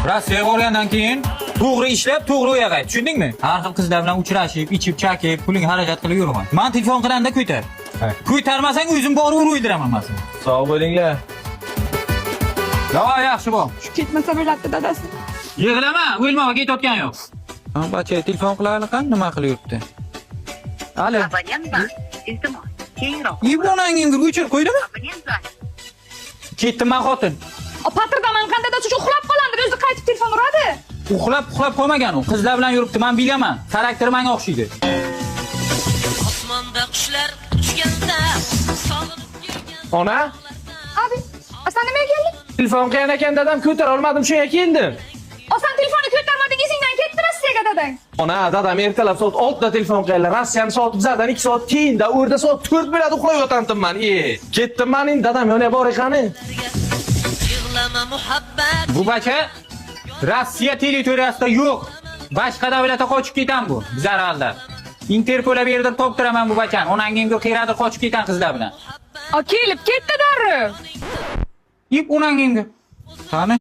Rossiyaga borgandan keyin to'g'ri ishlab, to'g'ri uyoqqa qayt. Tushundingmi? Har xil qizlar bilan uchrashib, ichib, chakib, puling xarajat qilib yurma. Men telefon qilanda ko'tar. Ko'tarmasang o'zim borib urib o'ldiraman men seni. Sog' bo'linglar. Yo'q, yaxshi bo'l. Shu ketmasa bo'lardi dadasi. Yig'lama, o'lmoqqa ketayotgan yo'q. Ha, bacha telefon qilaylik, nima qilib yuribdi? Alo. Abonent bor. Iltimos, keyinroq. Ibronangimga o'chirib qo'ydimi? Abonent bor. Ketdim men xotin. Patirdaman qandayda shu uxlab qolandi, o'zi qaytib telefon uradi. Uxlab qo'ymagan u. Qizlar bilan yuribdi, men bilaman. Xarakteri menga o'xshaydi. Osmonda qushlar uchganda sog'inib yurgan. Ona, Abi, asan nimaga kelding? telefon qiyin ekan dadam, ko'tara olmadim, shunga keldim. Osan telefonni ko'tarmading, esingdan ketdi Rossiyaga dadang. Ona, dadam ertalab soat 6 da telefon qildilar. Rossiyani soat bizdan 2 soat keyinda, o'rda soat 4 bo'ladi uxlab yotandim men. Ketdim mening dadam yana bor ekan. Yig'lama muhabbat. Bu bacha Rossiya territoriyasida yo'q. Boshqa davlatga qochib ketan bu. Zararlar. Interpolga berib toptiraman bu bachani. Onangga qiyradir qochib ketan qizlar bilan. Kelib ketdi darrov. Yip onangga. Qani?